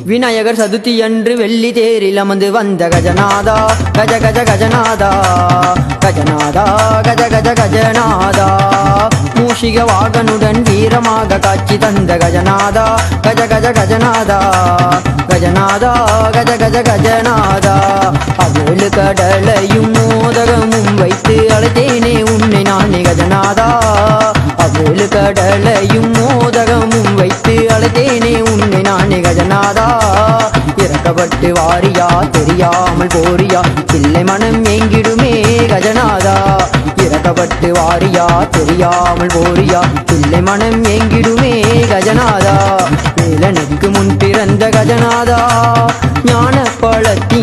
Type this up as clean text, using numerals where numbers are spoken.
விநாயகர் சதுர்த்தி அன்று வெள்ளி தேரில் அமர்ந்து வந்த கஜநாதா கஜ கஜ கஜநாதா கஜநாதா கஜ கஜ கஜநாதா மூஷிக வாகனுடன் வீரமாக காட்சி தந்த கஜநாதா கஜ கஜ கஜநாதா கஜநாதா கஜ கஜ கஜநாதா அவளு கடலையும் மோதகமும் வைத்து அழைத்தேனே உன்னை நானே கஜநாதா அவளு கடலையும் மோதகமும் வைத்து அழைத்தேனே உன்னை நானே கஜநாதா இறக்கப்பட்டு வாரியா தெரியாமல் போரியா பிள்ளை மனம் ஏங்கிடுமே கஜநாதா இறக்கப்பட்டு வாரியா தெரியாமல் போரியா பிள்ளை மனம் ஏங்கிடுமே கஜநாதா வேலனுக்கு முன் பிறந்த கஜநாதா ஞான பழத்தி